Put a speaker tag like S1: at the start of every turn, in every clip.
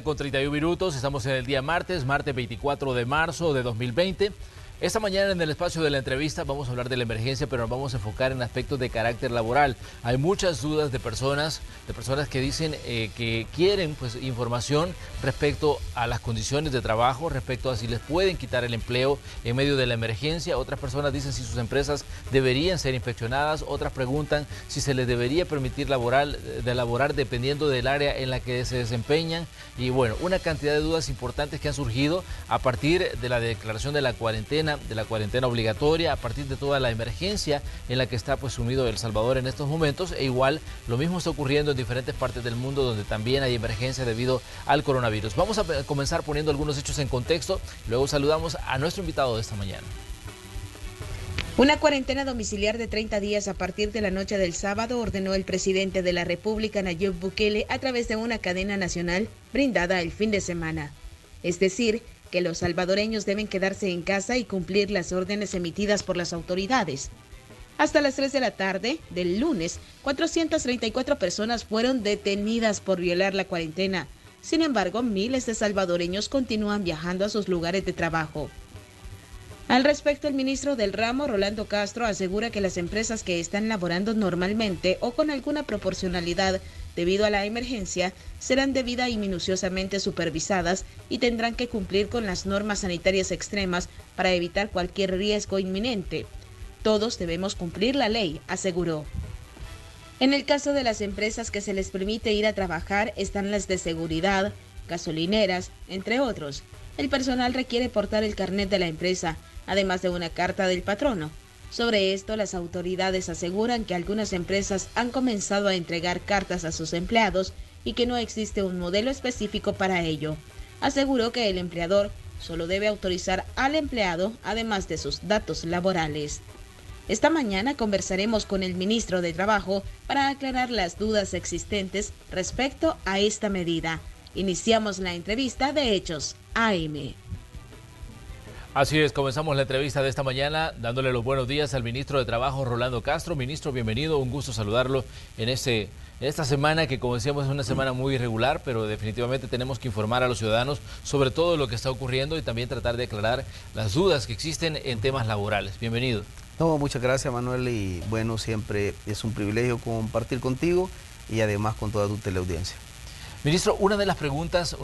S1: Con 31 minutos, estamos en el día martes 24 de marzo de 2020. Esta mañana en el espacio de la entrevista vamos a hablar de la emergencia, pero nos vamos a enfocar en aspectos de carácter laboral. Hay muchas dudas de personas que dicen que quieren información respecto a las condiciones de trabajo, respecto a si les pueden quitar el empleo en medio de la emergencia. Otras personas dicen si sus empresas deberían ser inspeccionadas, otras preguntan si se les debería permitir laborar dependiendo del área en la que se desempeñan. Y bueno, una cantidad de dudas importantes que han surgido a partir de la declaración de la cuarentena obligatoria, a partir de toda la emergencia en la que está sumido El Salvador en estos momentos, e igual lo mismo está ocurriendo en diferentes partes del mundo donde también hay emergencia debido al coronavirus. Vamos a comenzar poniendo algunos hechos en contexto, luego saludamos a nuestro invitado de esta mañana.
S2: Una cuarentena domiciliar de 30 días a partir de la noche del sábado ordenó el presidente de la República, Nayib Bukele, a través de una cadena nacional brindada el fin de semana. Es decir, que los salvadoreños deben quedarse en casa y cumplir las órdenes emitidas por las autoridades. Hasta las 3 de la tarde del lunes, 434 personas fueron detenidas por violar la cuarentena. Sin embargo, miles de salvadoreños continúan viajando a sus lugares de trabajo. Al respecto, el ministro del ramo, Rolando Castro, asegura que las empresas que están laborando normalmente o con alguna proporcionalidad debido a la emergencia serán debida y minuciosamente supervisadas y tendrán que cumplir con las normas sanitarias extremas para evitar cualquier riesgo inminente. Todos debemos cumplir la ley, aseguró. En el caso de las empresas que se les permite ir a trabajar están las de seguridad, gasolineras, entre otros. El personal requiere portar el carnet de la empresa, además de una carta del patrono. Sobre esto, las autoridades aseguran que algunas empresas han comenzado a entregar cartas a sus empleados y que no existe un modelo específico para ello. Aseguró que el empleador solo debe autorizar al empleado, además de sus datos laborales. Esta mañana conversaremos con el ministro de Trabajo para aclarar las dudas existentes respecto a esta medida. Iniciamos la entrevista de Hechos AM.
S1: Así es, comenzamos la entrevista de esta mañana dándole los buenos días al ministro de Trabajo, Rolando Castro. Ministro, bienvenido, un gusto saludarlo en esta semana que, como decíamos, es una semana muy irregular, pero definitivamente tenemos que informar a los ciudadanos sobre todo lo que está ocurriendo y también tratar de aclarar las dudas que existen en temas laborales. Bienvenido.
S3: No, muchas gracias, Manuel, y bueno, siempre es un privilegio compartir contigo y además con toda tu teleaudiencia.
S1: Ministro, una de las preguntas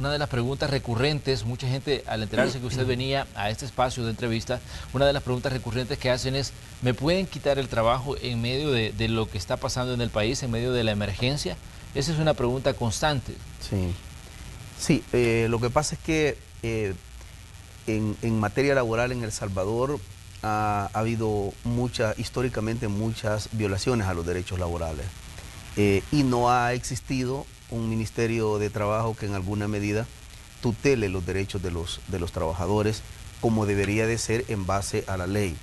S1: recurrentes, mucha gente al enterarse que usted venía a este espacio de entrevista, una de las preguntas recurrentes que hacen es, ¿me pueden quitar el trabajo en medio de lo que está pasando en el país, en medio de la emergencia? Esa es una pregunta constante.
S3: Sí, lo que pasa es que en materia laboral en El Salvador ha habido históricamente muchas violaciones a los derechos laborales y no ha existido un Ministerio de Trabajo que en alguna medida tutele los derechos de los trabajadores como debería de ser en base a la ley.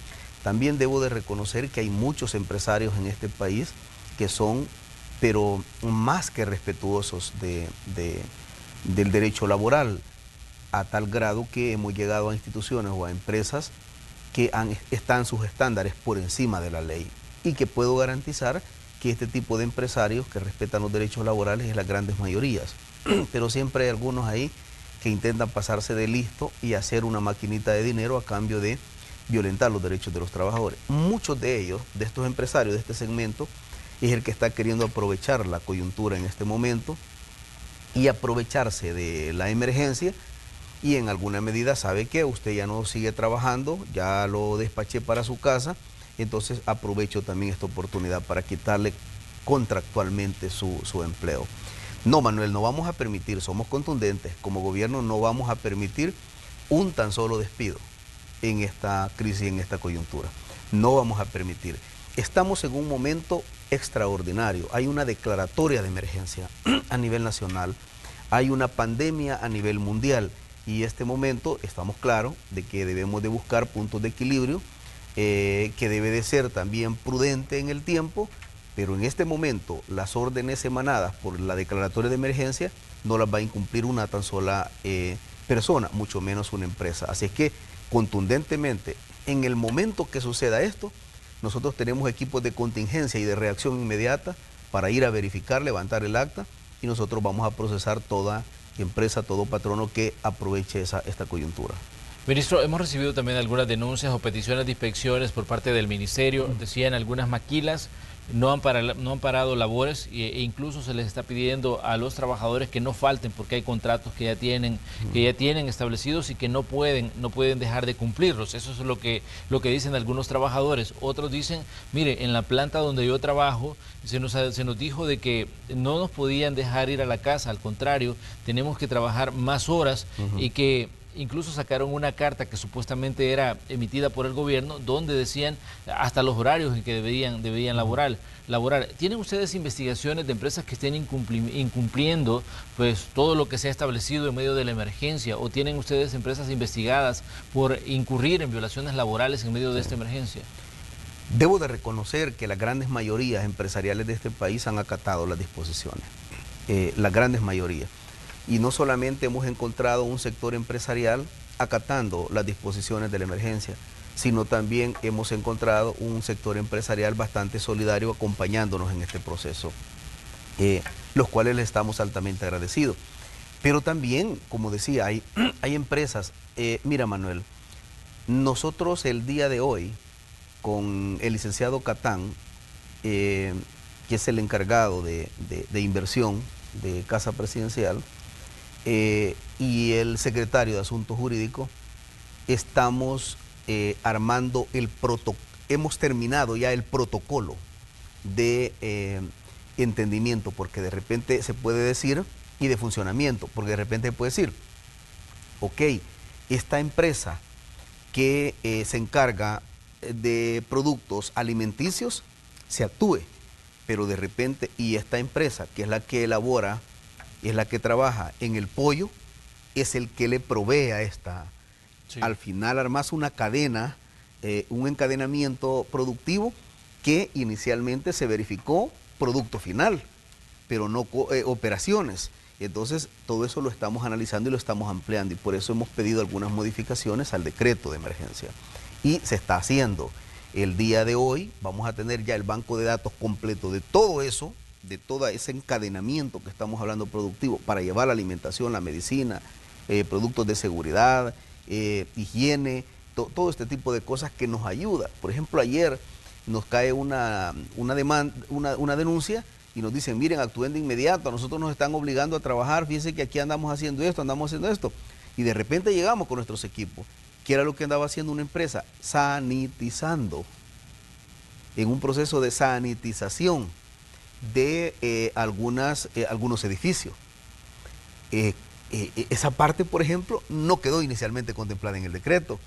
S3: También debo de reconocer que hay muchos empresarios en este país que son, pero más que respetuosos del derecho laboral, a tal grado que hemos llegado a instituciones o a empresas que están sus estándares por encima de la ley y que puedo garantizar que este tipo de empresarios que respetan los derechos laborales es las grandes mayorías, pero siempre hay algunos ahí que intentan pasarse de listo y hacer una maquinita de dinero a cambio de violentar los derechos de los trabajadores. Muchos de ellos, de estos empresarios, de este segmento, es el que está queriendo aprovechar la coyuntura en este momento y aprovecharse de la emergencia y en alguna medida sabe que usted ya no sigue trabajando, ya lo despaché para su casa. Entonces aprovecho también esta oportunidad para quitarle contractualmente su empleo. No, Manuel, no vamos a permitir, somos contundentes, como gobierno no vamos a permitir un tan solo despido en esta crisis, en esta coyuntura. No vamos a permitir. Estamos en un momento extraordinario, hay una declaratoria de emergencia a nivel nacional, hay una pandemia a nivel mundial y en este momento estamos claros de que debemos de buscar puntos de equilibrio, que debe de ser también prudente en el tiempo, pero en este momento las órdenes emanadas por la declaratoria de emergencia no las va a incumplir una tan sola persona, mucho menos una empresa. Así es que contundentemente, en el momento que suceda esto, nosotros tenemos equipos de contingencia y de reacción inmediata para ir a verificar, levantar el acta y nosotros vamos a procesar toda empresa, todo patrono que aproveche esta coyuntura.
S1: Ministro, hemos recibido también algunas denuncias o peticiones de inspecciones por parte del Ministerio. Decían algunas maquilas no han parado labores e incluso se les está pidiendo a los trabajadores que no falten porque hay contratos que ya tienen establecidos y que no pueden dejar de cumplirlos. Eso es lo que dicen algunos trabajadores. Otros dicen, mire, en la planta donde yo trabajo se nos dijo de que no nos podían dejar ir a la casa, al contrario, tenemos que trabajar más horas y que incluso sacaron una carta que supuestamente era emitida por el gobierno donde decían hasta los horarios en que debían laborar. ¿Tienen ustedes investigaciones de empresas que estén incumpliendo pues todo lo que se ha establecido en medio de la emergencia? ¿O tienen ustedes empresas investigadas por incurrir en violaciones laborales en medio de esta emergencia?
S3: Debo de reconocer que las grandes mayorías empresariales de este país han acatado las disposiciones, las grandes mayorías. Y no solamente hemos encontrado un sector empresarial acatando las disposiciones de la emergencia, sino también hemos encontrado un sector empresarial bastante solidario acompañándonos en este proceso, los cuales les estamos altamente agradecidos. Pero también, como decía, hay empresas, mira Manuel, nosotros el día de hoy, con el licenciado Catán, que es el encargado de inversión de Casa Presidencial, y el secretario de Asuntos Jurídicos, estamos armando hemos terminado ya el protocolo de entendimiento, porque de repente se puede decir, y de funcionamiento, porque de repente se puede decir, ok, esta empresa que se encarga de productos alimenticios, se actúe, pero de repente, y esta empresa que es la que elabora, es la que trabaja en el pollo, es el que le provee a esta. Sí. Al final armas una cadena, un encadenamiento productivo que inicialmente se verificó producto final, pero no operaciones. Entonces todo eso lo estamos analizando y lo estamos ampliando y por eso hemos pedido algunas modificaciones al decreto de emergencia. Y se está haciendo. El día de hoy vamos a tener ya el banco de datos completo de todo eso, de todo ese encadenamiento que estamos hablando productivo para llevar la alimentación, la medicina, productos de seguridad, higiene, todo este tipo de cosas que nos ayuda. Por ejemplo, ayer nos cae una denuncia y nos dicen, miren, actúen de inmediato, a nosotros nos están obligando a trabajar, fíjense que aquí andamos haciendo esto, y de repente llegamos con nuestros equipos, que era lo que andaba haciendo una empresa, sanitizando, en un proceso de sanitización de algunos edificios. Esa parte, por ejemplo, no quedó inicialmente contemplada en el decreto.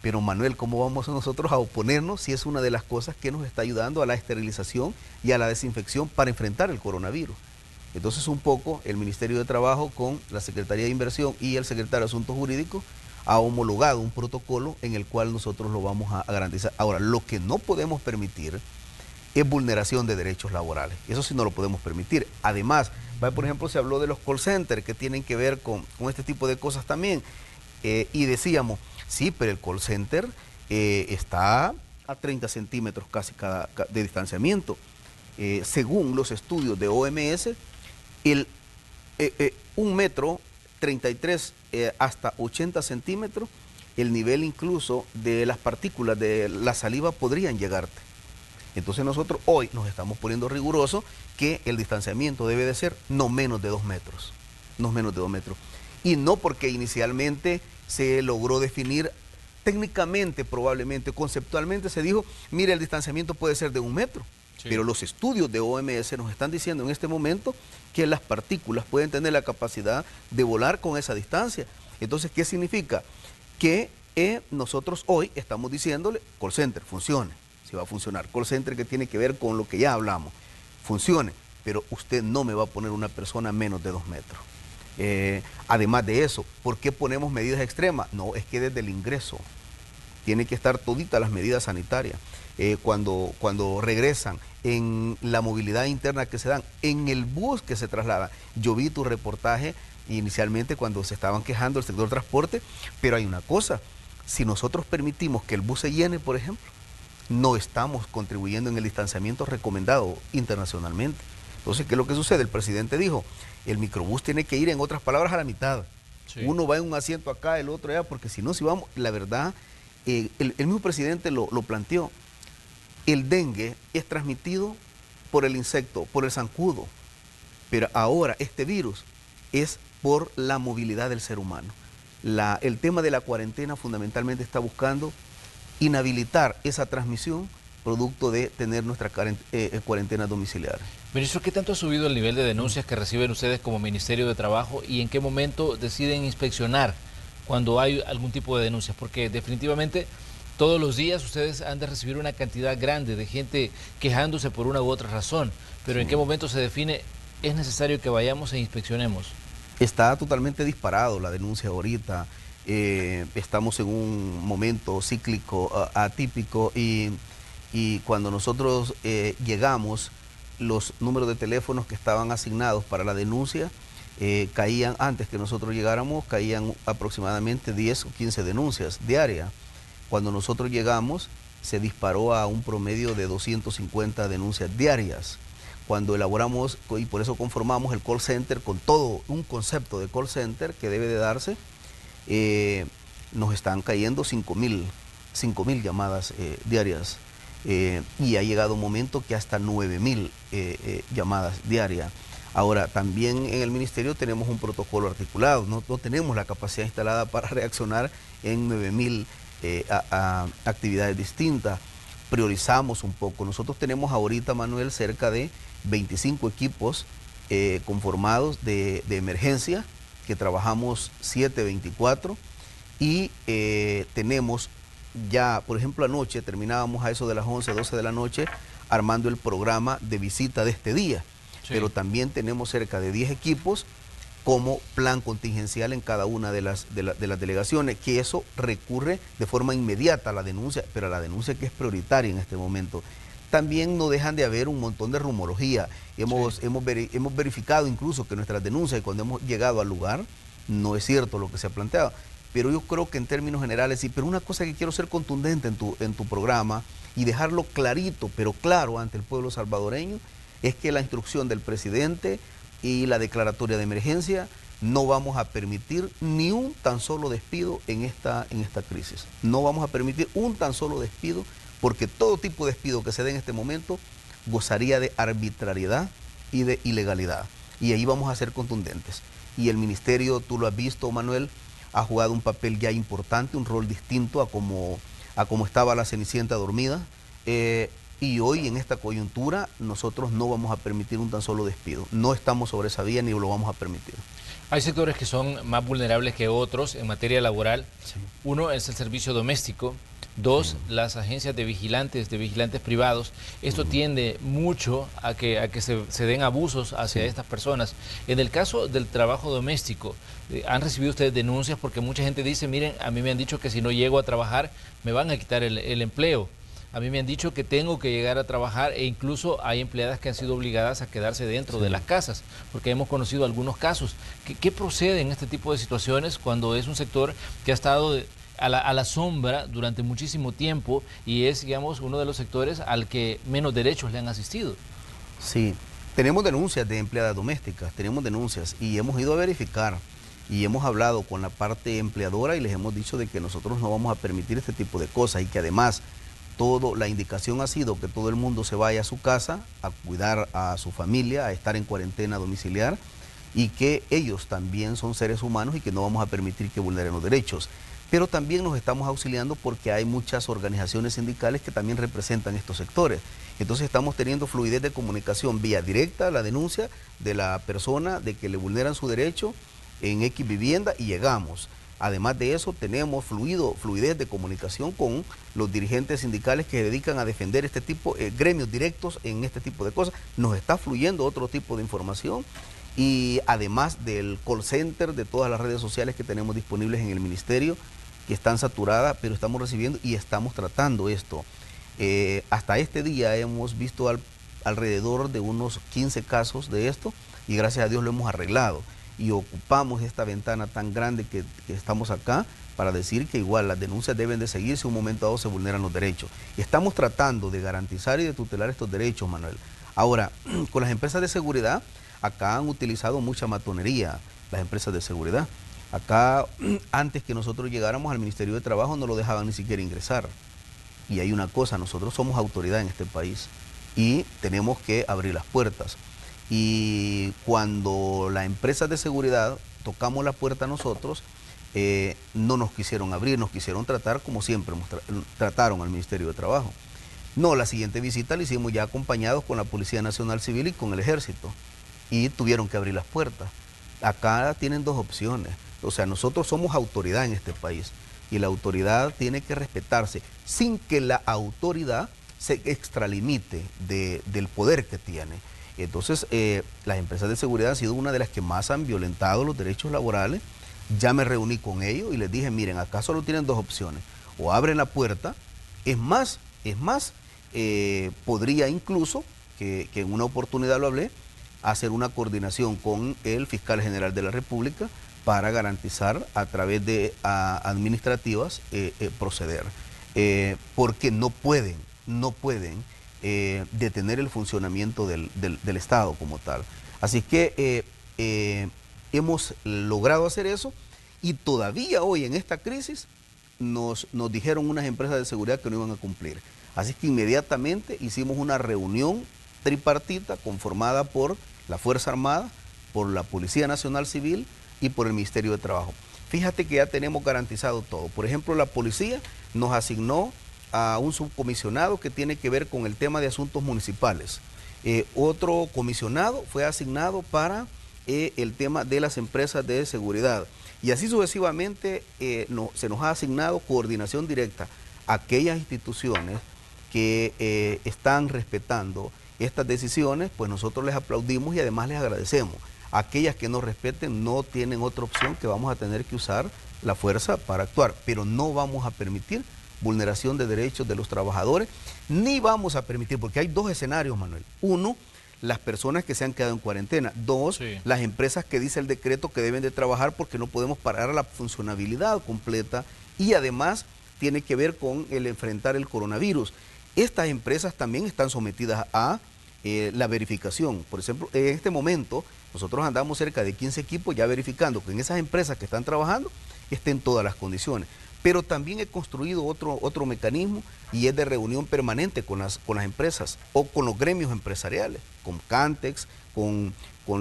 S3: Pero Manuel, ¿cómo vamos nosotros a oponernos si es una de las cosas que nos está ayudando a la esterilización y a la desinfección para enfrentar el coronavirus? Entonces un poco el Ministerio de Trabajo con la Secretaría de Inversión y el Secretario de Asuntos Jurídicos ha homologado un protocolo en el cual nosotros lo vamos a garantizar. Ahora, lo que no podemos permitir es vulneración de derechos laborales. Eso sí no lo podemos permitir. Además, por ejemplo, se habló de los call centers que tienen que ver con este tipo de cosas también. Y decíamos, sí, pero el call center está a 30 centímetros casi de distanciamiento. Según los estudios de OMS, 1 metro 33 hasta 80 centímetros, el nivel incluso de las partículas de la saliva podrían llegarte. Entonces nosotros hoy nos estamos poniendo rigurosos que el distanciamiento debe de ser no menos de 2 metros. No menos de 2 metros. Y no porque inicialmente se logró definir técnicamente, probablemente, conceptualmente se dijo, mire, el distanciamiento puede ser de 1 metro. Sí. Pero los estudios de OMS nos están diciendo en este momento que las partículas pueden tener la capacidad de volar con esa distancia. Entonces, ¿qué significa? Que nosotros hoy estamos diciéndole, call center, funcione. Si va a funcionar. Call center que tiene que ver con lo que ya hablamos. Funcione, pero usted no me va a poner una persona a menos de 2 metros. Además de eso, ¿por qué ponemos medidas extremas? No, es que desde el ingreso tiene que estar toditas las medidas sanitarias. Cuando regresan, en la movilidad interna que se dan, en el bus que se traslada. Yo vi tu reportaje inicialmente cuando se estaban quejando el sector transporte, pero hay una cosa, si nosotros permitimos que el bus se llene, por ejemplo, no estamos contribuyendo en el distanciamiento recomendado internacionalmente. Entonces, ¿qué es lo que sucede? El presidente dijo, el microbús tiene que ir, en otras palabras, a la mitad. Sí. Uno va en un asiento acá, el otro allá, porque si no, si vamos, la verdad, el mismo presidente lo planteó. El dengue es transmitido por el insecto, por el zancudo, pero ahora este virus es por la movilidad del ser humano. El tema de la cuarentena fundamentalmente está buscando inhabilitar esa transmisión producto de tener nuestra cuarentena domiciliar.
S1: Ministro, ¿qué tanto ha subido el nivel de denuncias que reciben ustedes como Ministerio de Trabajo y en qué momento deciden inspeccionar cuando hay algún tipo de denuncias? Porque definitivamente todos los días ustedes han de recibir una cantidad grande de gente quejándose por una u otra razón, pero ¿en qué momento se define es necesario que vayamos e inspeccionemos?
S3: Está totalmente disparado la denuncia ahorita. Estamos en un momento cíclico atípico y cuando nosotros llegamos, los números de teléfonos que estaban asignados para la denuncia caían, antes que nosotros llegáramos, caían aproximadamente 10 o 15 denuncias diarias. Cuando nosotros llegamos, se disparó a un promedio de 250 denuncias diarias. Cuando elaboramos, y por eso conformamos el call center con todo un concepto de call center que debe de darse, nos están cayendo 5.000 llamadas diarias y ha llegado un momento que hasta 9.000 llamadas diarias. Ahora, también en el ministerio tenemos un protocolo articulado, no tenemos la capacidad instalada para reaccionar en 9.000 actividades distintas. Priorizamos un poco. Nosotros tenemos ahorita, Manuel, cerca de 25 equipos conformados de emergencia, que trabajamos 7/24 y tenemos ya, por ejemplo, anoche terminábamos a eso de las 11, 12 de la noche armando el programa de visita de este día, sí. Pero también tenemos cerca de 10 equipos como plan contingencial en cada una de las delegaciones, que eso recurre de forma inmediata a la denuncia, pero a la denuncia que es prioritaria en este momento. También no dejan de haber un montón de rumorología. Hemos verificado incluso que nuestras denuncias, cuando hemos llegado al lugar, no es cierto lo que se ha planteado. Pero yo creo que en términos generales sí. Pero una cosa que quiero ser contundente en tu programa y dejarlo clarito, pero claro ante el pueblo salvadoreño, es que la instrucción del presidente y la declaratoria de emergencia, no vamos a permitir ni un tan solo despido en esta crisis. No vamos a permitir un tan solo despido, porque todo tipo de despido que se dé en este momento gozaría de arbitrariedad y de ilegalidad. Y ahí vamos a ser contundentes. Y el ministerio, tú lo has visto, Manuel, ha jugado un papel ya importante, un rol distinto a como estaba la Cenicienta dormida. Y hoy en esta coyuntura nosotros no vamos a permitir un tan solo despido. No estamos sobre esa vía ni lo vamos a permitir.
S1: Hay sectores que son más vulnerables que otros en materia laboral. Sí. Uno es el servicio doméstico. Dos, las agencias de vigilantes privados. Esto tiende mucho a que se den abusos hacia estas personas. En el caso del trabajo doméstico, ¿han recibido ustedes denuncias? Porque mucha gente dice, miren, a mí me han dicho que si no llego a trabajar me van a quitar el empleo. A mí me han dicho que tengo que llegar a trabajar e incluso hay empleadas que han sido obligadas a quedarse dentro de las casas, porque hemos conocido algunos casos. ¿Qué procede en este tipo de situaciones cuando es un sector que ha estado a la sombra durante muchísimo tiempo y es, digamos, uno de los sectores al que menos derechos le han asistido?
S3: Sí, tenemos denuncias de empleadas domésticas, tenemos denuncias y hemos ido a verificar y hemos hablado con la parte empleadora y les hemos dicho de que nosotros no vamos a permitir este tipo de cosas y que además la indicación ha sido que todo el mundo se vaya a su casa a cuidar a su familia, a estar en cuarentena domiciliar y que ellos también son seres humanos y que no vamos a permitir que vulneren los derechos. Pero también nos estamos auxiliando porque hay muchas organizaciones sindicales que también representan estos sectores. Entonces estamos teniendo fluidez de comunicación vía directa, la denuncia de la persona de que le vulneran su derecho en X vivienda y llegamos. Además de eso, tenemos fluidez de comunicación con los dirigentes sindicales que se dedican a defender este tipo, gremios directos en este tipo de cosas. Nos está fluyendo otro tipo de información y además del call center, de todas las redes sociales que tenemos disponibles en el ministerio, que están saturadas, pero estamos recibiendo y estamos tratando esto. Hasta este día hemos visto alrededor de unos 15 casos de esto y gracias a Dios lo hemos arreglado. Y ocupamos esta ventana tan grande que estamos acá para decir que igual las denuncias deben de seguirse, en un momento dado se vulneran los derechos. Y estamos tratando de garantizar y de tutelar estos derechos, Manuel. Ahora, con las empresas de seguridad, acá han utilizado mucha matonería las empresas de seguridad. Acá, antes que nosotros llegáramos al Ministerio de Trabajo, no lo dejaban ni siquiera ingresar. Y hay una cosa, nosotros somos autoridad en este país y tenemos que abrir las puertas. Y cuando las empresas de seguridad tocamos la puerta nosotros, no nos quisieron abrir, nos quisieron tratar como siempre trataron al Ministerio de Trabajo. No, la siguiente visita la hicimos ya acompañados con la Policía Nacional Civil y con el Ejército. Y tuvieron que abrir las puertas. Acá tienen dos opciones. O sea, nosotros somos autoridad en este país. Y la autoridad tiene que respetarse sin que la autoridad se extralimite del poder que tiene. Entonces, las empresas de seguridad han sido una de las que más han violentado los derechos laborales. Ya me reuní con ellos y les dije, miren, acá solo tienen dos opciones. O abren la puerta, es más, podría incluso, que en una oportunidad lo hablé, hacer una coordinación con el fiscal general de la República para garantizar a través de administrativas proceder. Porque no pueden detener el funcionamiento del Estado como tal. Así que hemos logrado hacer eso y todavía hoy en esta crisis nos dijeron unas empresas de seguridad que no iban a cumplir. Así que inmediatamente hicimos una reunión tripartita conformada por la Fuerza Armada, por la Policía Nacional Civil y por el Ministerio de Trabajo. Fíjate que ya tenemos garantizado todo. Por ejemplo, la policía nos asignó a un subcomisionado que tiene que ver con el tema de asuntos municipales. Otro comisionado fue asignado para el tema de las empresas de seguridad. Y así sucesivamente se nos ha asignado coordinación directa a aquellas instituciones que están respetando estas decisiones, pues nosotros les aplaudimos y además les agradecemos. Aquellas que no respeten no tienen otra opción que vamos a tener que usar la fuerza para actuar, pero no vamos a permitir vulneración de derechos de los trabajadores, ni vamos a permitir, porque hay dos escenarios, Manuel. Uno, las personas que se han quedado en cuarentena. Dos, sí, las empresas que dice el decreto que deben de trabajar porque no podemos parar la funcionabilidad completa y además tiene que ver con el enfrentar el coronavirus. Estas empresas también están sometidas a la verificación. Por ejemplo, en este momento nosotros andamos cerca de 15 equipos ya verificando que en esas empresas que están trabajando estén todas las condiciones. Pero también he construido otro mecanismo y es de reunión permanente con las empresas o con los gremios empresariales, con Cantex, con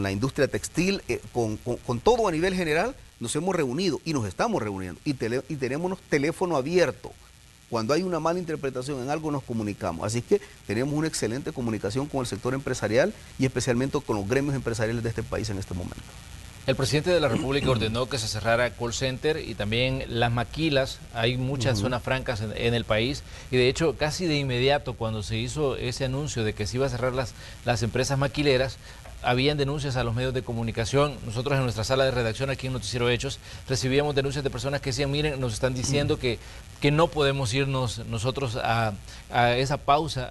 S3: la industria textil, con todo a nivel general. Nos hemos reunido y nos estamos reuniendo y tenemos teléfono abierto. Cuando hay una mala interpretación en algo nos comunicamos. Así que tenemos una excelente comunicación con el sector empresarial y especialmente con los gremios empresariales de este país en este momento.
S1: El presidente de la República ordenó que se cerrara call center y también las maquilas. Hay muchas zonas francas en el país y de hecho casi de inmediato cuando se hizo ese anuncio de que se iba a cerrar las empresas maquileras, habían denuncias a los medios de comunicación. Nosotros en nuestra sala de redacción aquí en Noticiero Hechos recibíamos denuncias de personas que decían, miren, nos están diciendo que no podemos irnos nosotros a esa pausa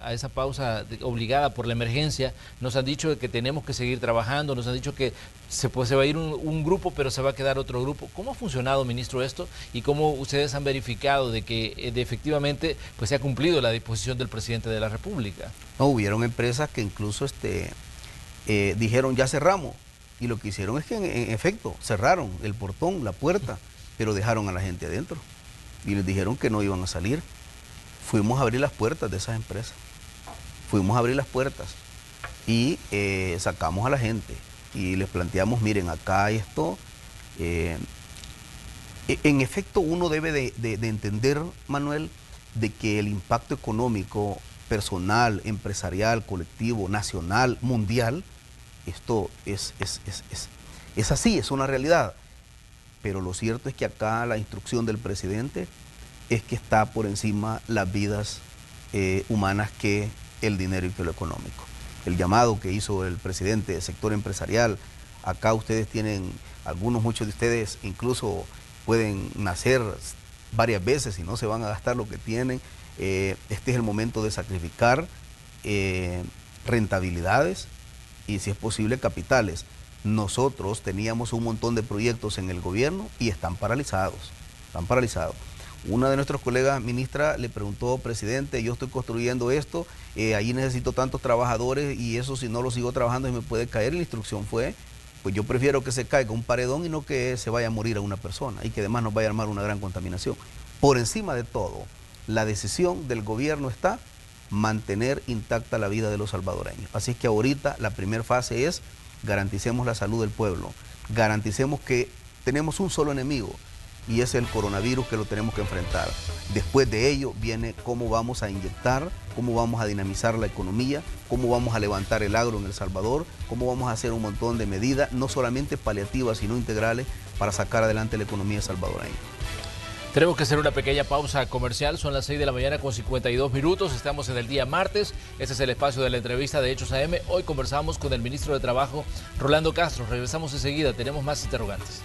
S1: obligada por la emergencia. Nos han dicho que tenemos que seguir trabajando, nos han dicho que se va a ir un grupo, pero se va a quedar otro grupo. ¿Cómo ha funcionado, ministro, esto? ¿Y cómo ustedes han verificado de que efectivamente pues, se ha cumplido la disposición del presidente de la República?
S3: No, hubieron empresas que incluso dijeron ya cerramos y lo que hicieron es que en efecto cerraron el portón, la puerta, pero dejaron a la gente adentro y les dijeron que no iban a salir. Fuimos a abrir las puertas de esas empresas, fuimos a abrir las puertas y sacamos a la gente y les planteamos, miren, acá hay esto. En efecto uno debe de entender, Manuel, de que el impacto económico personal, empresarial, colectivo, nacional, mundial, esto es así, es una realidad. Pero lo cierto es que acá la instrucción del presidente es que está por encima las vidas humanas que el dinero y que lo económico. El llamado que hizo el presidente del sector empresarial, acá ustedes tienen, muchos de ustedes incluso pueden nacer varias veces y no se van a gastar lo que tienen. Este es el momento de sacrificar rentabilidades y si es posible capitales. Nosotros teníamos un montón de proyectos en el gobierno y están paralizados, están paralizados. Una de nuestros colegas ministra le preguntó, presidente, yo estoy construyendo esto, ahí necesito tantos trabajadores y eso si no lo sigo trabajando me puede caer. Y la instrucción fue, pues yo prefiero que se caiga un paredón y no que se vaya a morir a una persona y que además nos vaya a armar una gran contaminación. Por encima de todo, la decisión del gobierno está mantener intacta la vida de los salvadoreños. Así que ahorita la primera fase es garanticemos la salud del pueblo, garanticemos que tenemos un solo enemigo, y es el coronavirus que lo tenemos que enfrentar. Después de ello viene cómo vamos a inyectar, cómo vamos a dinamizar la economía, cómo vamos a levantar el agro en El Salvador, cómo vamos a hacer un montón de medidas, no solamente paliativas, sino integrales, para sacar adelante la economía salvadoreña.
S1: Tenemos que hacer una pequeña pausa comercial, son las 6 de la mañana con 52 minutos, estamos en el día martes, este es el espacio de la entrevista de Hechos AM. Hoy conversamos con el ministro de Trabajo, Rolando Castro. Regresamos enseguida, tenemos más interrogantes.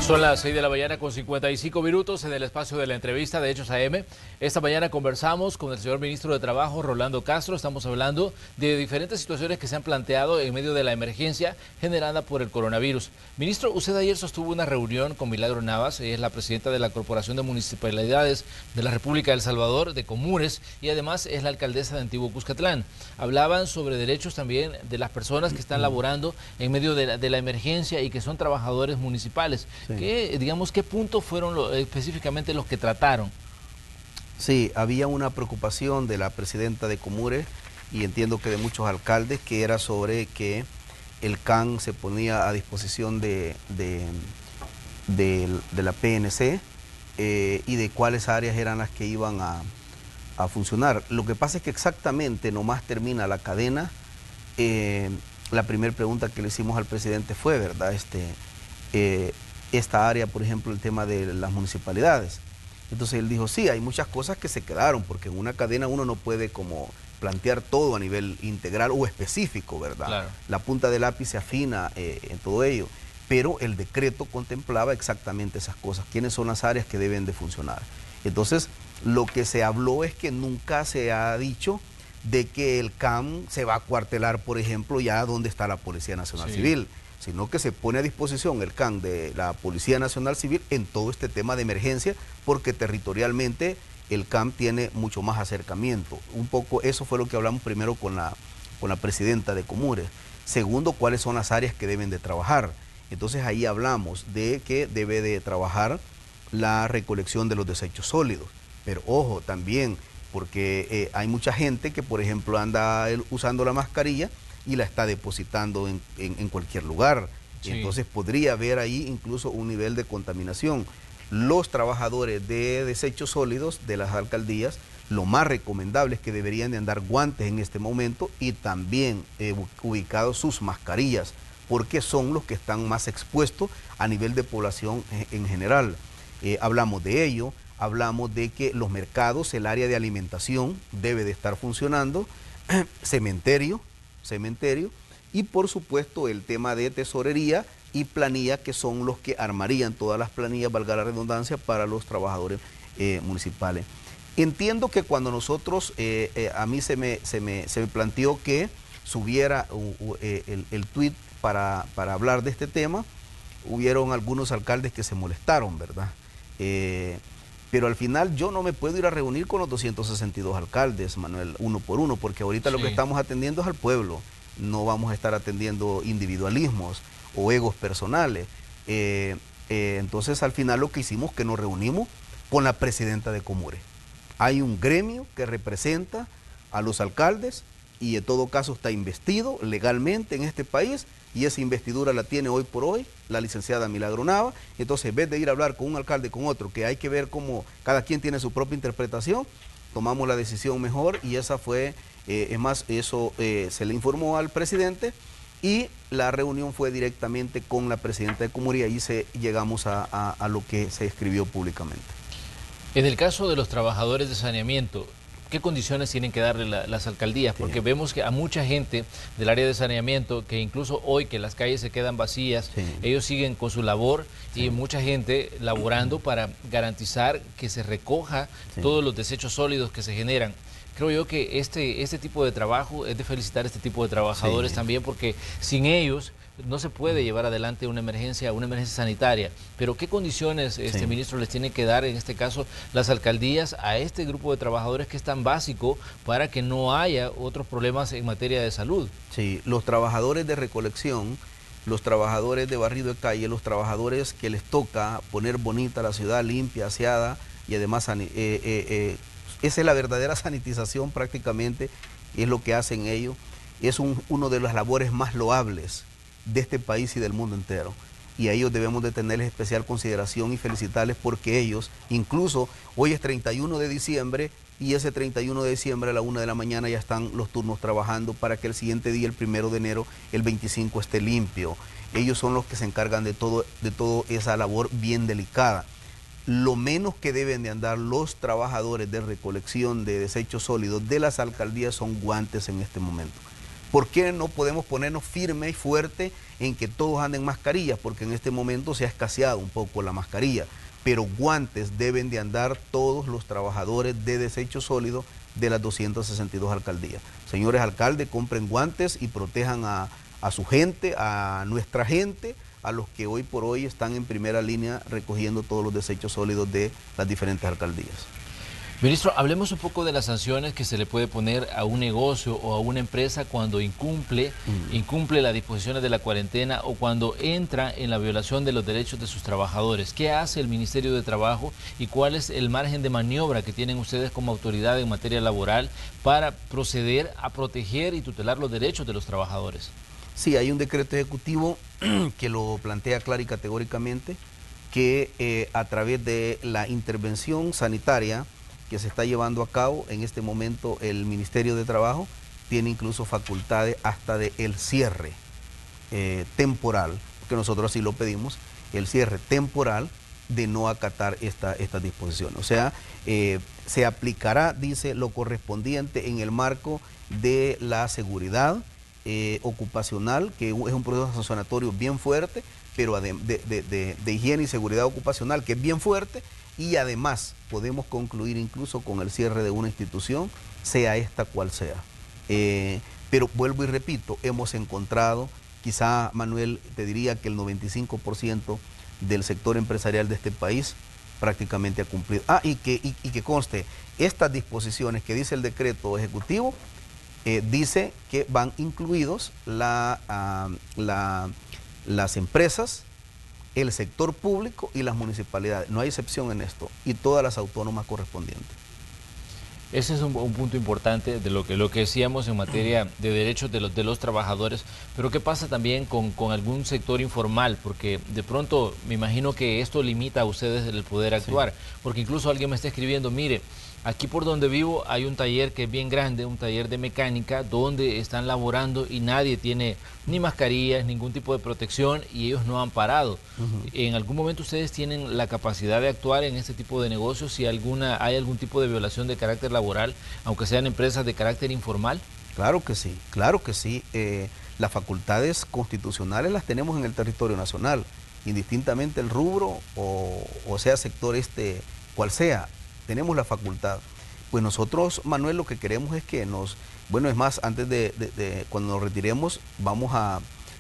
S1: Son las 6 de la mañana con 55 minutos en el espacio de la entrevista de Hechos AM. Esta mañana conversamos con el señor ministro de Trabajo, Rolando Castro. Estamos hablando de diferentes situaciones que se han planteado en medio de la emergencia generada por el coronavirus. Ministro, usted ayer sostuvo una reunión con Milagro Navas, ella es la presidenta de la Corporación de Municipalidades de la República de El Salvador, de Comures, y además es la alcaldesa de Antiguo Cuscatlán. Hablaban sobre derechos también de las personas que están laborando en medio de la emergencia y que son trabajadores municipales. Sí. ¿Qué puntos fueron específicamente los que trataron?
S3: Sí, había una preocupación de la presidenta de Comures y entiendo que de muchos alcaldes, que era sobre que el CAN se ponía a disposición de la PNC y de cuáles áreas eran las que iban a funcionar. Lo que pasa es que exactamente nomás termina la cadena. La primera pregunta que le hicimos al presidente fue, ¿verdad? Esta área, por ejemplo, el tema de las municipalidades. Entonces él dijo, sí, hay muchas cosas que se quedaron, porque en una cadena uno no puede como plantear todo a nivel integral o específico, ¿verdad? Claro. La punta del lápiz se afina en todo ello, pero el decreto contemplaba exactamente esas cosas, quiénes son las áreas que deben de funcionar. Entonces, lo que se habló es que nunca se ha dicho de que el CAM se va a cuartelar, por ejemplo, ya donde está la Policía Nacional Civil, sino que se pone a disposición el CAN de la Policía Nacional Civil en todo este tema de emergencia, porque territorialmente el CAM tiene mucho más acercamiento. Un poco eso fue lo que hablamos primero con la presidenta de Comures. Segundo, cuáles son las áreas que deben de trabajar. Entonces ahí hablamos de que debe de trabajar la recolección de los desechos sólidos. Pero ojo, también, porque hay mucha gente que, por ejemplo, anda usando la mascarilla y la está depositando en cualquier lugar. Sí. Entonces podría haber ahí incluso un nivel de contaminación. Los trabajadores de desechos sólidos de las alcaldías, lo más recomendable es que deberían de andar guantes en este momento y también ubicados sus mascarillas, porque son los que están más expuestos a nivel de población en general. Hablamos de ello, hablamos de que los mercados, el área de alimentación debe de estar funcionando, cementerio, y por supuesto el tema de tesorería y planilla, que son los que armarían todas las planillas, valga la redundancia, para los trabajadores municipales. Entiendo que cuando nosotros, a mí se me planteó que subiera el tuit para hablar de este tema, hubieron algunos alcaldes que se molestaron, ¿verdad? Pero al final yo no me puedo ir a reunir con los 262 alcaldes, Manuel, uno por uno, porque ahorita lo que estamos atendiendo es al pueblo. No vamos a estar atendiendo individualismos o egos personales. Entonces al final lo que hicimos es que nos reunimos con la presidenta de Comures. Hay un gremio que representa a los alcaldes y en todo caso está investido legalmente en este país, y esa investidura la tiene hoy por hoy la licenciada Milagro Navas. Entonces, en vez de ir a hablar con un alcalde con otro, que hay que ver cómo cada quien tiene su propia interpretación, tomamos la decisión mejor, y esa fue, es más, eso se le informó al presidente, y la reunión fue directamente con la presidenta de Comures, y ahí llegamos a lo que se escribió públicamente.
S1: En el caso de los trabajadores de saneamiento, ¿qué condiciones tienen que darle las alcaldías? Porque vemos que a mucha gente del área de saneamiento, que incluso hoy que las calles se quedan vacías, ellos siguen con su labor y mucha gente laborando para garantizar que se recoja todos los desechos sólidos que se generan. Creo yo que este tipo de trabajo es de felicitar a este tipo de trabajadores también, porque sin ellos no se puede llevar adelante una emergencia sanitaria. Pero ¿qué condiciones, ministro, les tiene que dar en este caso las alcaldías a este grupo de trabajadores que es tan básico para que no haya otros problemas en materia de salud?
S3: Sí, los trabajadores de recolección, los trabajadores de barrido de calle, los trabajadores que les toca poner bonita la ciudad, limpia, aseada, y además esa es la verdadera sanitización prácticamente, es lo que hacen ellos. Es uno de las labores más loables de este país y del mundo entero. Y a ellos debemos de tenerles especial consideración y felicitarles porque ellos, incluso hoy es 31 de diciembre y ese 31 de diciembre a la 1 de la mañana ya están los turnos trabajando para que el siguiente día, el 1 de enero, el 25 esté limpio. Ellos son los que se encargan de toda esa labor bien delicada. Lo menos que deben de andar los trabajadores de recolección de desechos sólidos de las alcaldías son guantes en este momento. ¿Por qué no podemos ponernos firme y fuerte en que todos anden mascarillas? Porque en este momento se ha escaseado un poco la mascarilla, pero guantes deben de andar todos los trabajadores de desechos sólidos de las 262 alcaldías. Señores alcaldes, compren guantes y protejan a su gente, a nuestra gente, a los que hoy por hoy están en primera línea recogiendo todos los desechos sólidos de las diferentes alcaldías.
S1: Ministro, hablemos un poco de las sanciones que se le puede poner a un negocio o a una empresa cuando incumple las disposiciones de la cuarentena o cuando entra en la violación de los derechos de sus trabajadores. ¿Qué hace el Ministerio de Trabajo y cuál es el margen de maniobra que tienen ustedes como autoridad en materia laboral para proceder a proteger y tutelar los derechos de los trabajadores?
S3: Sí, hay un decreto ejecutivo que lo plantea clara y categóricamente que a través de la intervención sanitaria que se está llevando a cabo en este momento, el Ministerio de Trabajo tiene incluso facultades hasta de el cierre temporal, que nosotros así lo pedimos, el cierre temporal de no acatar esta disposición. O sea, se aplicará, dice, lo correspondiente en el marco de la seguridad ocupacional, que es un proceso sancionatorio bien fuerte, pero de higiene y seguridad ocupacional, que es bien fuerte, y además podemos concluir incluso con el cierre de una institución, sea esta cual sea. Pero vuelvo y repito, hemos encontrado, quizá Manuel, te diría que el 95% del sector empresarial de este país prácticamente ha cumplido. Y que conste, estas disposiciones que dice el decreto ejecutivo, dice que van incluidos las empresas, el sector público y las municipalidades. No hay excepción en esto, y todas las autónomas correspondientes.
S1: Ese es un punto importante de lo que decíamos en materia de derechos de los trabajadores, pero ¿qué pasa también con algún sector informal? Porque de pronto me imagino que esto limita a ustedes el poder actuar, porque incluso alguien me está escribiendo, mire, aquí por donde vivo hay un taller que es bien grande, un taller de mecánica, donde están laborando y nadie tiene ni mascarillas, ningún tipo de protección y ellos no han parado. ¿En algún momento ustedes tienen la capacidad de actuar en este tipo de negocios si hay algún tipo de violación de carácter laboral, aunque sean empresas de carácter informal?
S3: Claro que sí, claro que sí. Las facultades constitucionales las tenemos en el territorio nacional, indistintamente el rubro o sea sector cual sea. Tenemos la facultad. Pues nosotros, Manuel, lo que queremos es que es más, antes de cuando nos retiremos, vamos a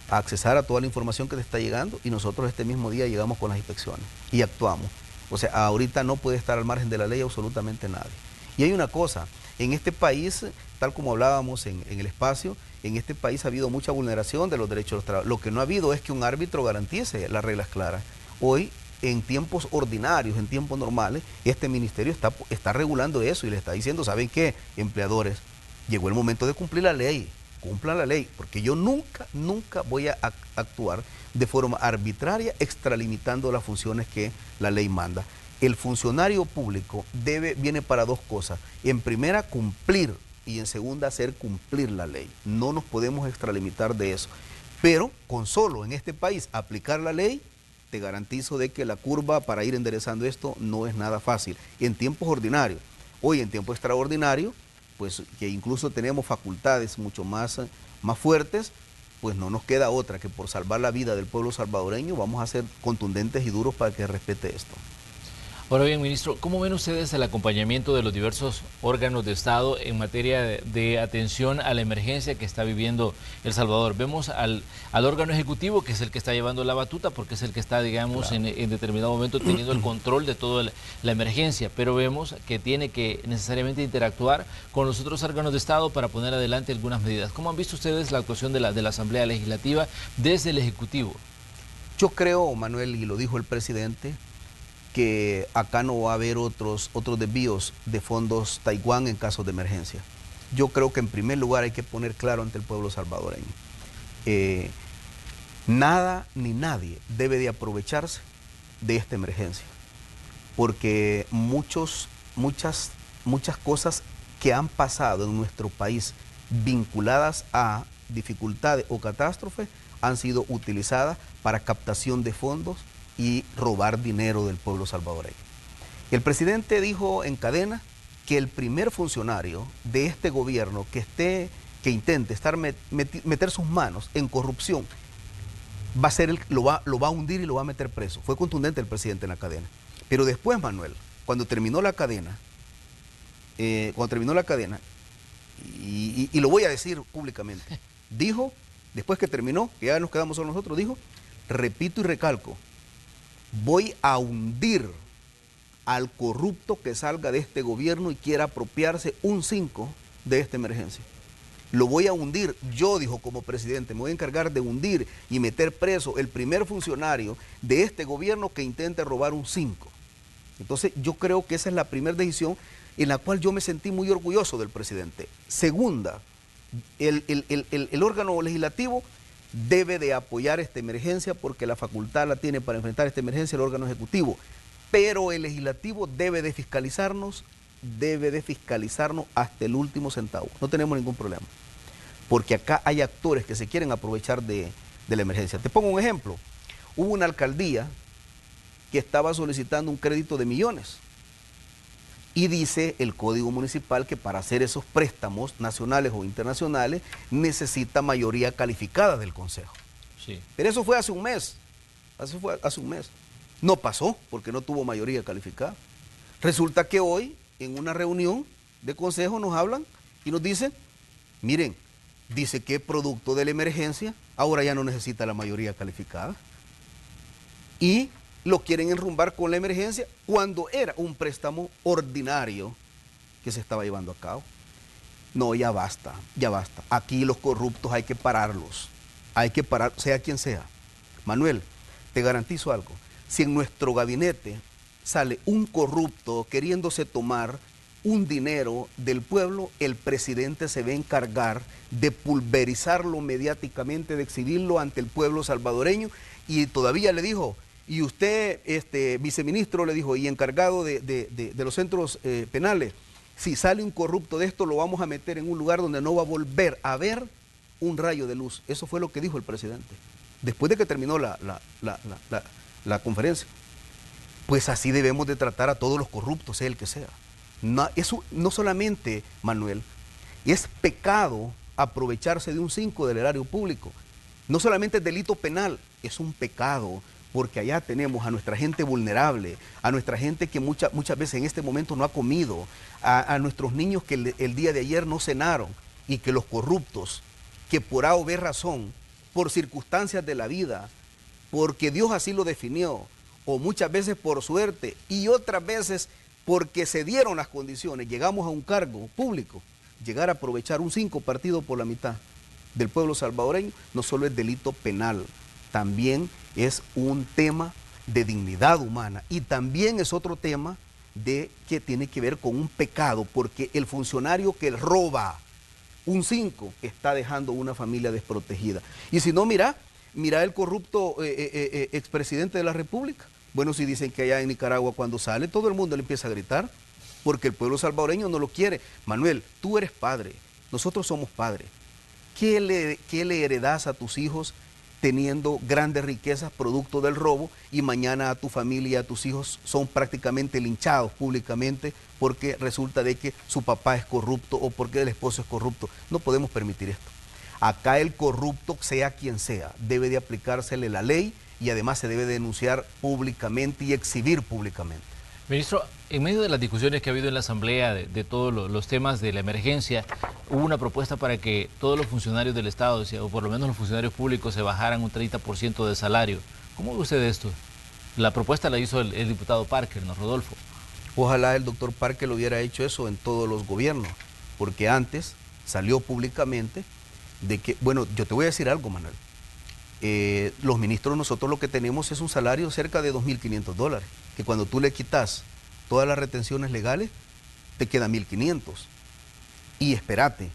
S3: accesar a toda la información que te está llegando y nosotros este mismo día llegamos con las inspecciones y actuamos. O sea, ahorita no puede estar al margen de la ley absolutamente nadie. Y hay una cosa, en este país, tal como hablábamos en el espacio, en este país ha habido mucha vulneración de los derechos de los trabajadores. Lo que no ha habido es que un árbitro garantice las reglas claras. Hoy, en tiempos ordinarios, en tiempos normales, este ministerio está regulando eso y le está diciendo, ¿saben qué, empleadores? Llegó el momento de cumplir la ley, cumplan la ley, porque yo nunca voy a actuar de forma arbitraria, extralimitando las funciones que la ley manda. El funcionario público viene para dos cosas. En primera, cumplir, y en segunda, hacer cumplir la ley. No nos podemos extralimitar de eso. Pero con solo en este país aplicar la ley, te garantizo de que la curva para ir enderezando esto no es nada fácil, en tiempos ordinarios. Hoy en tiempo extraordinario, pues que incluso tenemos facultades mucho más fuertes, pues no nos queda otra que por salvar la vida del pueblo salvadoreño vamos a ser contundentes y duros para que respete esto.
S1: Ahora bien, ministro, ¿cómo ven ustedes el acompañamiento de los diversos órganos de Estado en materia de atención a la emergencia que está viviendo El Salvador? Vemos al órgano ejecutivo, que es el que está llevando la batuta, porque es el que está, digamos, claro, en determinado momento teniendo el control de toda la emergencia, pero vemos que tiene que necesariamente interactuar con los otros órganos de Estado para poner adelante algunas medidas. ¿Cómo han visto ustedes la actuación de la Asamblea Legislativa desde el Ejecutivo?
S3: Yo creo, Manuel, y lo dijo el presidente, que acá no va a haber otros desvíos de fondos Taiwán en casos de emergencia. Yo creo que en primer lugar hay que poner claro ante el pueblo salvadoreño. Nada ni nadie debe de aprovecharse de esta emergencia, porque muchas cosas que han pasado en nuestro país vinculadas a dificultades o catástrofes han sido utilizadas para captación de fondos y robar dinero del pueblo salvadoreño. El presidente dijo en cadena que el primer funcionario de este gobierno que intente meter sus manos en corrupción va a ser lo va a hundir y lo va a meter preso. Fue contundente el presidente en la cadena. Pero después, Manuel, cuando terminó la cadena, y lo voy a decir públicamente, dijo, después que terminó, que ya nos quedamos solo nosotros, dijo, repito y recalco, voy a hundir al corrupto que salga de este gobierno y quiera apropiarse un 5 de esta emergencia. Lo voy a hundir, yo, dijo como presidente, me voy a encargar de hundir y meter preso el primer funcionario de este gobierno que intente robar un 5. Entonces yo creo que esa es la primera decisión en la cual yo me sentí muy orgulloso del presidente. Segunda, el órgano legislativo debe de apoyar esta emergencia porque la facultad la tiene para enfrentar esta emergencia el órgano ejecutivo, pero el legislativo debe de fiscalizarnos hasta el último centavo. No tenemos ningún problema, porque acá hay actores que se quieren aprovechar de la emergencia. Te pongo un ejemplo. Hubo una alcaldía que estaba solicitando un crédito de millones y dice el Código Municipal que para hacer esos préstamos nacionales o internacionales necesita mayoría calificada del Consejo. Sí. Pero eso fue hace un mes. Hace un mes. No pasó porque no tuvo mayoría calificada. Resulta que hoy, en una reunión de Consejo, nos hablan y nos dicen, miren, dice que producto de la emergencia, ahora ya no necesita la mayoría calificada. Y lo quieren enrumbar con la emergencia cuando era un préstamo ordinario que se estaba llevando a cabo. No, ya basta, ya basta. Aquí los corruptos hay que pararlos, sea quien sea. Manuel, te garantizo algo, si en nuestro gabinete sale un corrupto queriéndose tomar un dinero del pueblo, el presidente se va a encargar de pulverizarlo mediáticamente, de exhibirlo ante el pueblo salvadoreño, y todavía le dijo, y usted, viceministro, le dijo, y encargado de los centros penales, si sale un corrupto de esto, lo vamos a meter en un lugar donde no va a volver a ver un rayo de luz. Eso fue lo que dijo el presidente, después de que terminó la conferencia. Pues así debemos de tratar a todos los corruptos, sea el que sea. No, eso no solamente, Manuel, es pecado aprovecharse de un 5 del erario público. No solamente es delito penal, es un pecado, porque allá tenemos a nuestra gente vulnerable, a nuestra gente que muchas veces en este momento no ha comido, a nuestros niños que el día de ayer no cenaron, y que los corruptos, que por A o B razón, por circunstancias de la vida, porque Dios así lo definió, o muchas veces por suerte, y otras veces porque se dieron las condiciones, llegamos a un cargo público, llegar a aprovechar un 5 partido por la mitad del pueblo salvadoreño, no solo es delito penal, también es un tema de dignidad humana y también es otro tema que tiene que ver con un pecado, porque el funcionario que roba un 5 está dejando una familia desprotegida. Y si no, mira el corrupto expresidente de la República. Bueno, si dicen que allá en Nicaragua cuando sale todo el mundo le empieza a gritar porque el pueblo salvadoreño no lo quiere. Manuel, tú eres padre, nosotros somos padres. ¿Qué le heredás a tus hijos teniendo grandes riquezas producto del robo, y mañana a tu familia, a tus hijos son prácticamente linchados públicamente porque resulta de que su papá es corrupto o porque el esposo es corrupto. No podemos permitir esto. Acá el corrupto, sea quien sea, debe de aplicársele la ley y además se debe denunciar públicamente y exhibir públicamente.
S1: Ministro, en medio de las discusiones que ha habido en la Asamblea de todos los temas de la emergencia, hubo una propuesta para que todos los funcionarios del Estado, o por lo menos los funcionarios públicos, se bajaran un 30% de salario. ¿Cómo ve usted esto? La propuesta la hizo el diputado Parker, ¿no, Rodolfo?
S3: Ojalá el doctor Parker lo hubiera hecho eso en todos los gobiernos, porque antes salió públicamente de que, bueno, yo te voy a decir algo, Manuel. Los ministros, nosotros lo que tenemos es un salario cerca de $2.500, que cuando tú le quitas todas las retenciones legales, te quedan 1.500. Y espérate,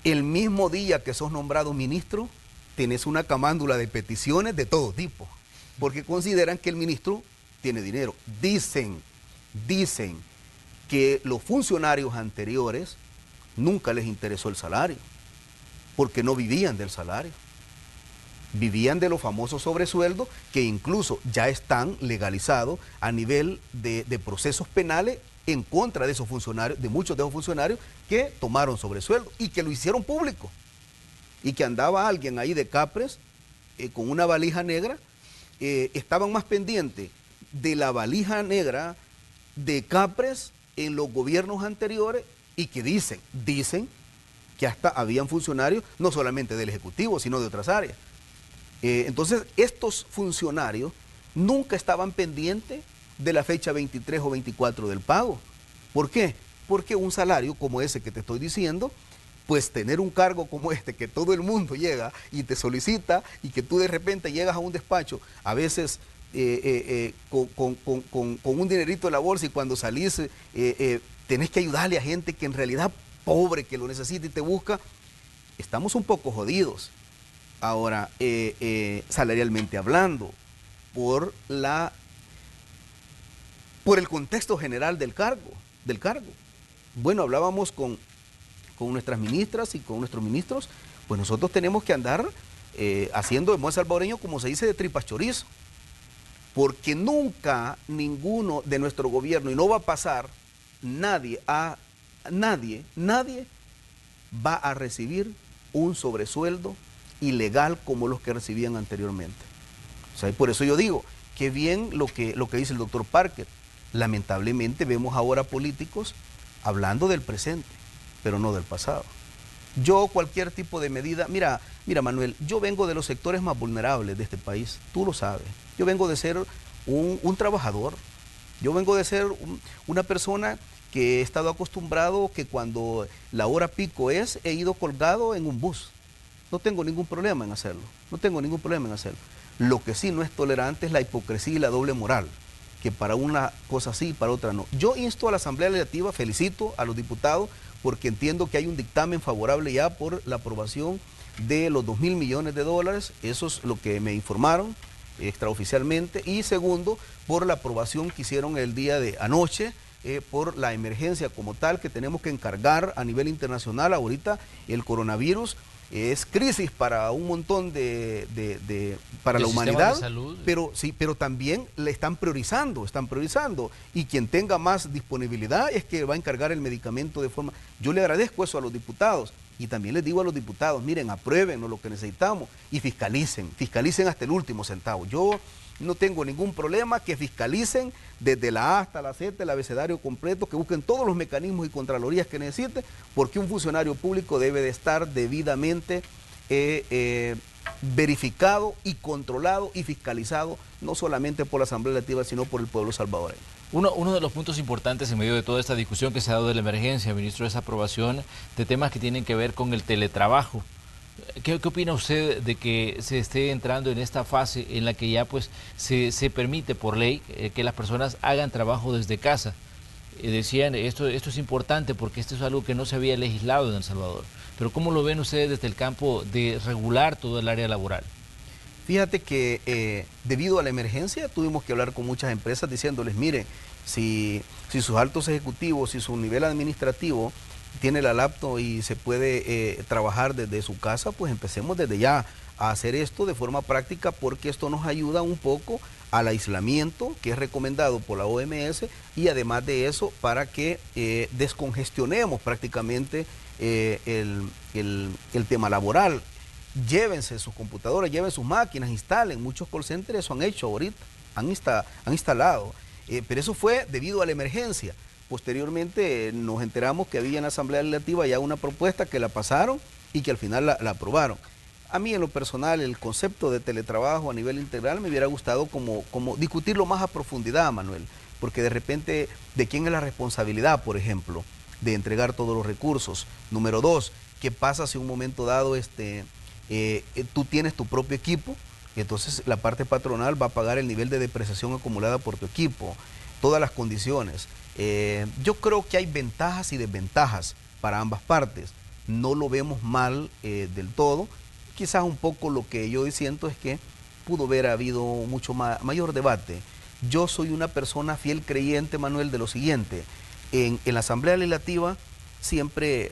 S3: el mismo día que sos nombrado ministro, tenés una camándula de peticiones de todo tipo, porque consideran que el ministro tiene dinero. Dicen que los funcionarios anteriores nunca les interesó el salario, porque no vivían del salario. Vivían de los famosos sobresueldos que incluso ya están legalizados a nivel de procesos penales en contra de esos funcionarios, de muchos de esos funcionarios que tomaron sobresueldo y que lo hicieron público. Y que andaba alguien ahí de Capres con una valija negra, estaban más pendientes de la valija negra de Capres en los gobiernos anteriores y que dicen que hasta habían funcionarios no solamente del Ejecutivo, sino de otras áreas. Entonces, estos funcionarios nunca estaban pendientes de la fecha 23 o 24 del pago. ¿Por qué? Porque un salario como ese que te estoy diciendo, pues tener un cargo como este, que todo el mundo llega y te solicita y que tú de repente llegas a un despacho, a veces con un dinerito en la bolsa y cuando salís tenés que ayudarle a gente que en realidad pobre, que lo necesita y te busca, estamos un poco jodidos. Ahora, salarialmente hablando, por el contexto general del cargo. Bueno, hablábamos con nuestras ministras y con nuestros ministros, pues nosotros tenemos que andar haciendo de buen salvadoreño, como se dice, de tripas chorizo, porque nunca ninguno de nuestro gobierno, y no va a pasar, nadie va a recibir un sobresueldo ilegal como los que recibían anteriormente. O sea, y por eso yo digo, qué bien lo que dice el doctor Parker. Lamentablemente vemos ahora políticos hablando del presente, pero no del pasado. Yo cualquier tipo de medida, mira Manuel, yo vengo de los sectores más vulnerables de este país, tú lo sabes. Yo vengo de ser un trabajador, yo vengo de ser una persona que he estado acostumbrado que cuando la hora pico he ido colgado en un bus. No tengo ningún problema en hacerlo, Lo que sí no es tolerante es la hipocresía y la doble moral, que para una cosa sí y para otra no. Yo insto a la Asamblea Legislativa, felicito a los diputados, porque entiendo que hay un dictamen favorable ya por la aprobación de los $2.000 millones, eso es lo que me informaron extraoficialmente, y segundo, por la aprobación que hicieron el día de anoche, por la emergencia como tal que tenemos que encargar a nivel internacional. Ahorita el coronavirus es crisis para un montón para la humanidad, pero también le están priorizando, y quien tenga más disponibilidad es que va a encargar el medicamento de forma. Yo le agradezco eso a los diputados y también les digo a los diputados, miren, apruébenos lo que necesitamos y fiscalicen hasta el último centavo. Yo no tengo ningún problema que fiscalicen desde la A hasta la Z, el abecedario completo, que busquen todos los mecanismos y contralorías que necesiten, porque un funcionario público debe de estar debidamente verificado y controlado y fiscalizado, no solamente por la Asamblea Legislativa, sino por el pueblo salvadoreño.
S1: Uno de los puntos importantes en medio de toda esta discusión que se ha dado de la emergencia, ministro, es aprobación de temas que tienen que ver con el teletrabajo. ¿Qué opina usted de que se esté entrando en esta fase en la que ya pues se permite por ley que las personas hagan trabajo desde casa? Decían, esto es importante porque esto es algo que no se había legislado en El Salvador. Pero ¿cómo lo ven ustedes desde el campo de regular todo el área laboral?
S3: Fíjate que debido a la emergencia tuvimos que hablar con muchas empresas diciéndoles, mire, si sus altos ejecutivos, si su nivel administrativo tiene la laptop y se puede trabajar desde su casa, pues empecemos desde ya a hacer esto de forma práctica, porque esto nos ayuda un poco al aislamiento que es recomendado por la OMS, y además de eso para que descongestionemos prácticamente el tema laboral. Llévense sus computadoras, lleven sus máquinas, instalen. Muchos call centers eso han hecho ahorita, han instalado. Pero eso fue debido a la emergencia. Posteriormente nos enteramos que había en la Asamblea Legislativa ya una propuesta que la pasaron y que al final la aprobaron. A mí en lo personal el concepto de teletrabajo a nivel integral me hubiera gustado como discutirlo más a profundidad, Manuel, porque de repente, ¿de quién es la responsabilidad, por ejemplo, de entregar todos los recursos? Número dos, ¿qué pasa si en un momento dado tú tienes tu propio equipo? Entonces la parte patronal va a pagar el nivel de depreciación acumulada por tu equipo, todas las condiciones. Yo creo que hay ventajas y desventajas para ambas partes. No lo vemos mal del todo. Quizás un poco lo que yo siento es que pudo haber habido mucho mayor debate. Yo soy una persona fiel creyente, Manuel, de lo siguiente. En la Asamblea Legislativa siempre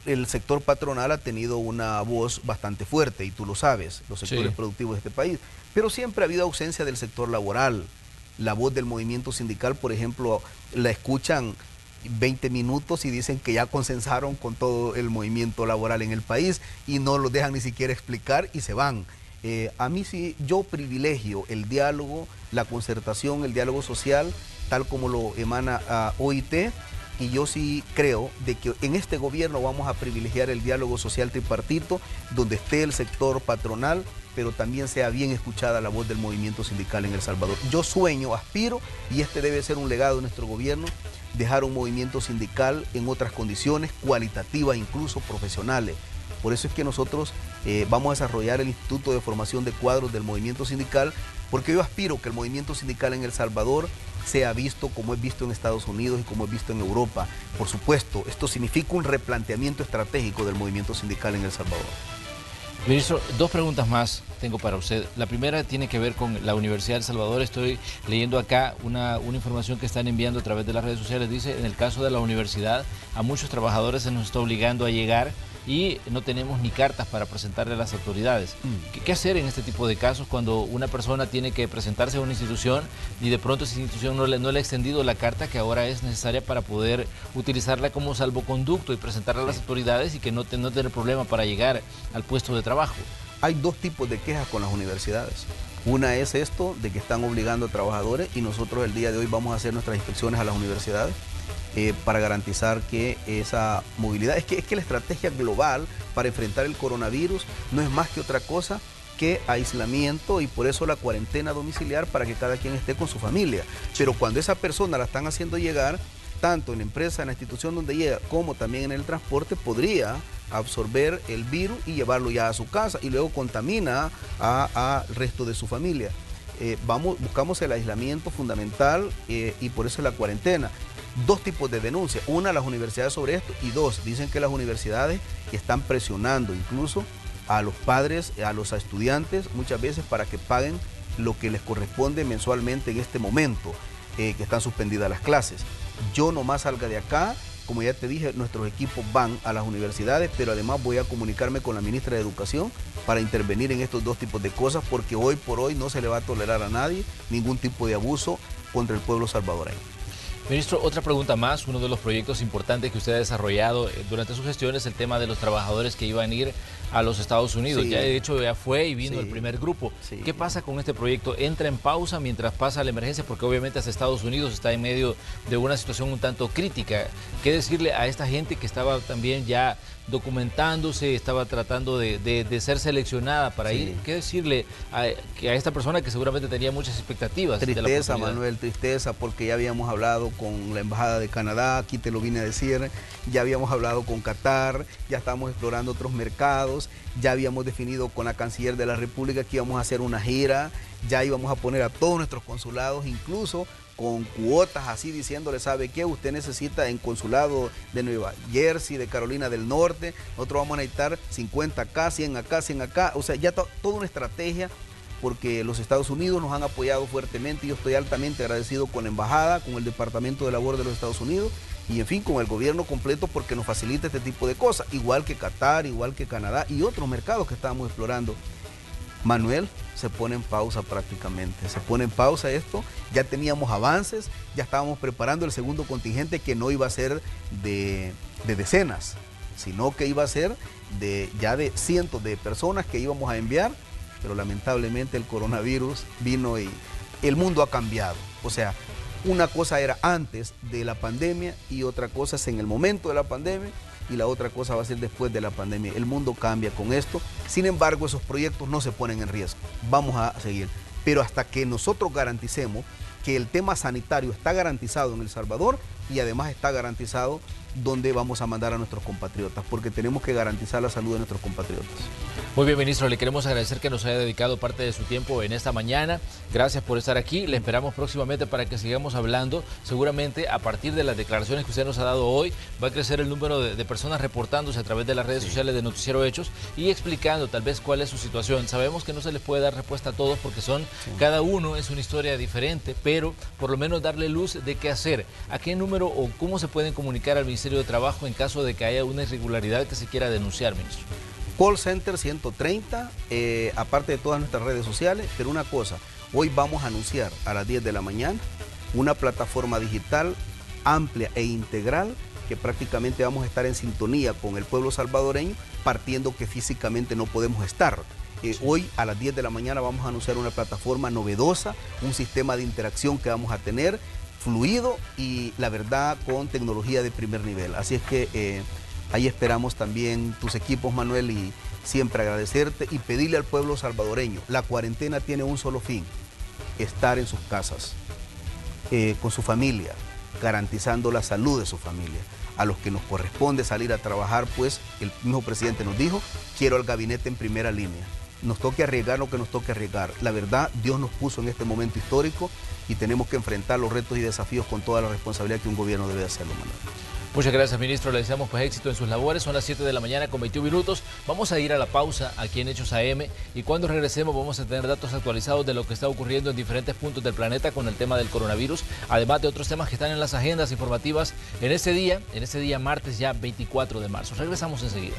S3: el sector patronal ha tenido una voz bastante fuerte, y tú lo sabes, los sectores productivos de este país, pero siempre ha habido ausencia del sector laboral. La voz del movimiento sindical, por ejemplo, la escuchan 20 minutos y dicen que ya consensaron con todo el movimiento laboral en el país y no los dejan ni siquiera explicar y se van. A mí sí, yo privilegio el diálogo, la concertación, el diálogo social, tal como lo emana a OIT, y yo sí creo de que en este gobierno vamos a privilegiar el diálogo social tripartito, donde esté el sector patronal, pero también sea bien escuchada la voz del movimiento sindical en El Salvador. Yo sueño, aspiro, y este debe ser un legado de nuestro gobierno, dejar un movimiento sindical en otras condiciones, cualitativas, incluso profesionales. Por eso es que nosotros vamos a desarrollar el Instituto de Formación de Cuadros del Movimiento Sindical, porque yo aspiro que el movimiento sindical en El Salvador sea visto como es visto en Estados Unidos y como es visto en Europa. Por supuesto, esto significa un replanteamiento estratégico del movimiento sindical en El Salvador.
S1: Ministro, dos preguntas más tengo para usted. La primera tiene que ver con la Universidad de El Salvador. Estoy leyendo acá una información que están enviando a través de las redes sociales. Dice, en el caso de la universidad, a muchos trabajadores se nos está obligando a llegar y no tenemos ni cartas para presentarle a las autoridades. ¿Qué hacer en este tipo de casos cuando una persona tiene que presentarse a una institución y de pronto esa institución no le ha extendido la carta que ahora es necesaria para poder utilizarla como salvoconducto y presentarla a las autoridades y que no tener problema para llegar al puesto de trabajo?
S3: Hay dos tipos de quejas con las universidades. Una es esto de que están obligando a trabajadores, y nosotros el día de hoy vamos a hacer nuestras inspecciones a las universidades para garantizar que esa movilidad, es que la estrategia global para enfrentar el coronavirus no es más que otra cosa que aislamiento, y por eso la cuarentena domiciliar, para que cada quien esté con su familia. Pero cuando esa persona la están haciendo llegar, tanto en la empresa, en la institución donde llega, como también en el transporte, podría absorber el virus y llevarlo ya a su casa y luego contamina al resto de su familia. Buscamos el aislamiento fundamental y por eso la cuarentena. Dos tipos de denuncias: una, las universidades sobre esto, y dos, dicen que las universidades están presionando incluso a los padres, a los estudiantes, muchas veces para que paguen lo que les corresponde mensualmente en este momento que están suspendidas las clases. Yo nomás salga de acá, como ya te dije, nuestros equipos van a las universidades, pero además voy a comunicarme con la ministra de Educación para intervenir en estos dos tipos de cosas, porque hoy por hoy no se le va a tolerar a nadie ningún tipo de abuso contra el pueblo salvadoreño.
S1: Ministro, otra pregunta más. Uno de los proyectos importantes que usted ha desarrollado durante su gestión es el tema de los trabajadores que iban a ir a los Estados Unidos. Sí. Ya de hecho ya fue y vino el primer grupo. Sí. ¿Qué pasa con este proyecto? ¿Entra en pausa mientras pasa la emergencia? Porque obviamente hasta Estados Unidos está en medio de una situación un tanto crítica. ¿Qué decirle a esta gente que estaba también ya documentándose, estaba tratando de ser seleccionada para ir? ¿Qué decirle a esta persona que seguramente tenía muchas expectativas?
S3: Tristeza, Manuel, tristeza, porque ya habíamos hablado con la Embajada de Canadá, aquí te lo vine a decir, ya habíamos hablado con Qatar, ya estábamos explorando otros mercados, ya habíamos definido con la Canciller de la República que íbamos a hacer una gira, ya íbamos a poner a todos nuestros consulados, incluso con cuotas así, diciéndole, ¿sabe qué? Usted necesita en consulado de Nueva Jersey, de Carolina del Norte, nosotros vamos a necesitar 50 acá, 100 acá, 100 acá, o sea, ya toda una estrategia, porque los Estados Unidos nos han apoyado fuertemente, y yo estoy altamente agradecido con la Embajada, con el Departamento de Labor de los Estados Unidos, y en fin, con el gobierno completo, porque nos facilita este tipo de cosas, igual que Qatar, igual que Canadá y otros mercados que estábamos explorando. Manuel, se pone en pausa prácticamente, se pone en pausa esto, ya teníamos avances, ya estábamos preparando el segundo contingente que no iba a ser de decenas, sino que iba a ser ya de cientos de personas que íbamos a enviar, pero lamentablemente el coronavirus vino y el mundo ha cambiado. O sea, una cosa era antes de la pandemia y otra cosa es en el momento de la pandemia y la otra cosa va a ser después de la pandemia. El mundo cambia con esto, sin embargo esos proyectos no se ponen en riesgo, vamos a seguir. Pero hasta que nosotros garanticemos que el tema sanitario está garantizado en El Salvador y además está garantizado donde vamos a mandar a nuestros compatriotas, porque tenemos que garantizar la salud de nuestros compatriotas.
S1: Muy bien, ministro, le queremos agradecer que nos haya dedicado parte de su tiempo en esta mañana. Gracias por estar aquí. Le esperamos próximamente para que sigamos hablando. Seguramente a partir de las declaraciones que usted nos ha dado hoy, va a crecer el número de personas reportándose a través de las redes sociales de Noticiero Hechos y explicando tal vez cuál es su situación. Sabemos que no se les puede dar respuesta a todos porque cada uno es una historia diferente, pero por lo menos darle luz de qué hacer, a qué número o cómo se pueden comunicar al Ministerio de Trabajo en caso de que haya una irregularidad que se quiera denunciar, ministro.
S3: Call Center 130, aparte de todas nuestras redes sociales, pero una cosa, hoy vamos a anunciar a las 10 de la mañana una plataforma digital amplia e integral que prácticamente vamos a estar en sintonía con el pueblo salvadoreño, partiendo que físicamente no podemos estar. Hoy a las 10 de la mañana vamos a anunciar una plataforma novedosa, un sistema de interacción que vamos a tener fluido y la verdad con tecnología de primer nivel. Así es que ahí esperamos también tus equipos, Manuel, y siempre agradecerte y pedirle al pueblo salvadoreño, la cuarentena tiene un solo fin, estar en sus casas, con su familia, garantizando la salud de su familia. A los que nos corresponde salir a trabajar, pues el mismo presidente nos dijo, quiero al gabinete en primera línea. Nos toque arriesgar lo que nos toque arriesgar. La verdad, Dios nos puso en este momento histórico y tenemos que enfrentar los retos y desafíos con toda la responsabilidad que un gobierno debe hacerlo, Manuel.
S1: Muchas gracias, ministro. Le deseamos pues éxito en sus labores. Son las 7 de la mañana con 21 minutos. Vamos a ir a la pausa aquí en Hechos AM y cuando regresemos vamos a tener datos actualizados de lo que está ocurriendo en diferentes puntos del planeta con el tema del coronavirus, además de otros temas que están en las agendas informativas en este día martes ya 24 de marzo. Regresamos enseguida.